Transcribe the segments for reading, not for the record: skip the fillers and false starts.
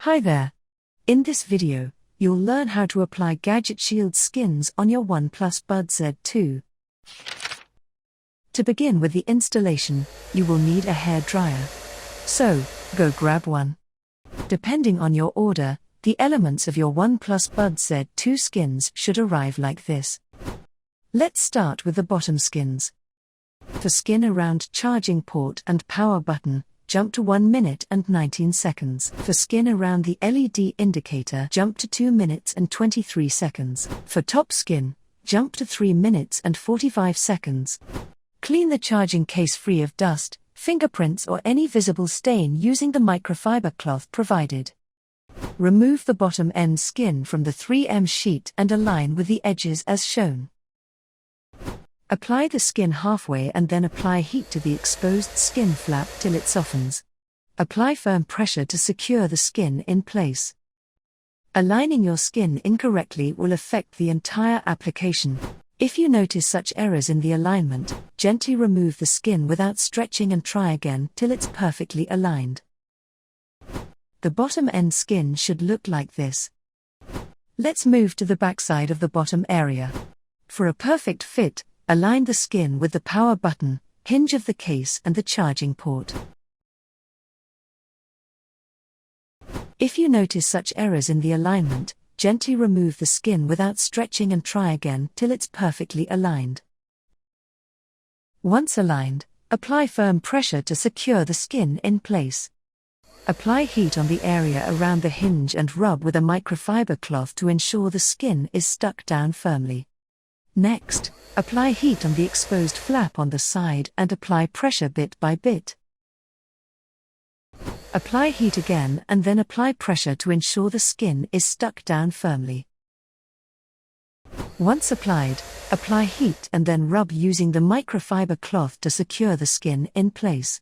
Hi there. In this video, you'll learn how to apply Gadgetshieldz skins on your OnePlus Buds Z2. To begin with the installation, you will need a hair dryer. So, go grab one. Depending on your order, the elements of your OnePlus Buds Z2 skins should arrive like this. Let's start with the bottom skins. For skin around charging port and power button, jump to 1 minute and 19 seconds. For skin around the LED indicator, jump to 2 minutes and 23 seconds. For top skin, jump to 3 minutes and 45 seconds. Clean the charging case free of dust, fingerprints or any visible stain using the microfiber cloth provided. Remove the bottom end skin from the 3M sheet and align with the edges as shown. Apply the skin halfway and then apply heat to the exposed skin flap till it softens. Apply firm pressure to secure the skin in place. Aligning your skin incorrectly will affect the entire application. If you notice such errors in the alignment, gently remove the skin without stretching and try again till it's perfectly aligned. The bottom end skin should look like this. Let's move to the backside of the bottom area. For a perfect fit, align the skin with the power button, hinge of the case and the charging port. If you notice such errors in the alignment, gently remove the skin without stretching and try again till it's perfectly aligned. Once aligned, apply firm pressure to secure the skin in place. Apply heat on the area around the hinge and rub with a microfiber cloth to ensure the skin is stuck down firmly. Next, apply heat on the exposed flap on the side and apply pressure bit by bit. Apply heat again and then apply pressure to ensure the skin is stuck down firmly. Once applied, apply heat and then rub using the microfiber cloth to secure the skin in place.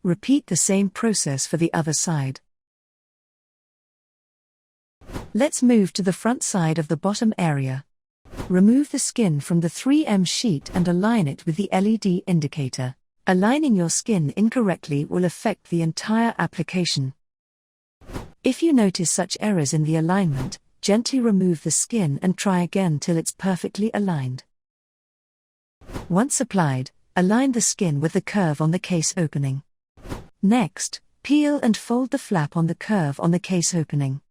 Repeat the same process for the other side. Let's move to the front side of the bottom area. Remove the skin from the 3M sheet and align it with the LED indicator. Aligning your skin incorrectly will affect the entire application. If you notice such errors in the alignment, gently remove the skin and try again till it's perfectly aligned. Once applied, align the skin with the curve on the case opening. Next, peel and fold the flap on the curve on the case opening.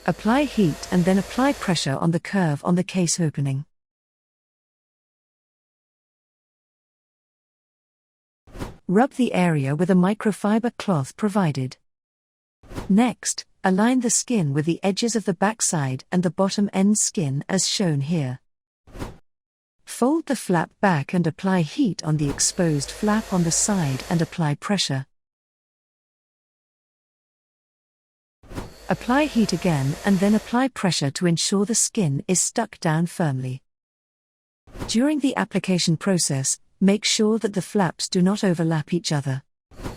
Apply heat and then apply pressure on the curve on the case opening. Rub the area with a microfiber cloth provided. Next, align the skin with the edges of the backside and the bottom end skin as shown here. Fold the flap back and apply heat on the exposed flap on the side and apply pressure. Apply heat again and then apply pressure to ensure the skin is stuck down firmly. During the application process, make sure that the flaps do not overlap each other.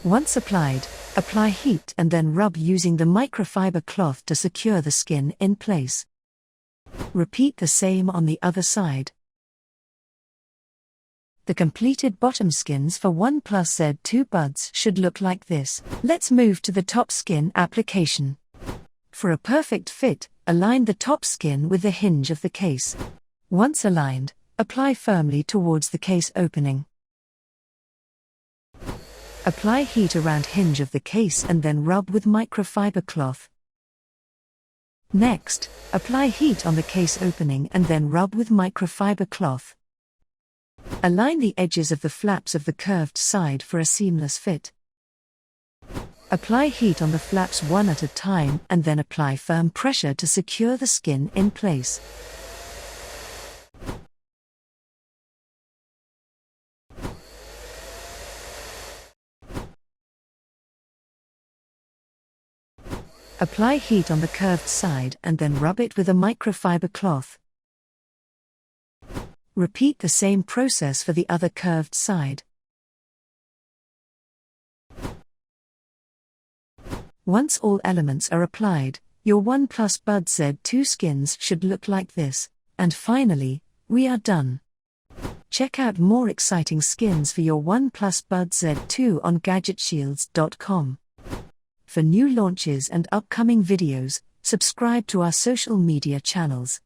Once applied, apply heat and then rub using the microfiber cloth to secure the skin in place. Repeat the same on the other side. The completed bottom skins for OnePlus Z2 Buds should look like this. Let's move to the top skin application. For a perfect fit, align the top skin with the hinge of the case. Once aligned, apply firmly towards the case opening. Apply heat around hinge of the case and then rub with microfiber cloth. Next, apply heat on the case opening and then rub with microfiber cloth. Align the edges of the flaps of the curved side for a seamless fit. Apply heat on the flaps one at a time and then apply firm pressure to secure the skin in place. Apply heat on the curved side and then rub it with a microfiber cloth. Repeat the same process for the other curved side. Once all elements are applied, your OnePlus Buds Z2 skins should look like this. And finally, we are done. Check out more exciting skins for your OnePlus Buds Z2 on Gadgetshieldz.com. For new launches and upcoming videos, subscribe to our social media channels.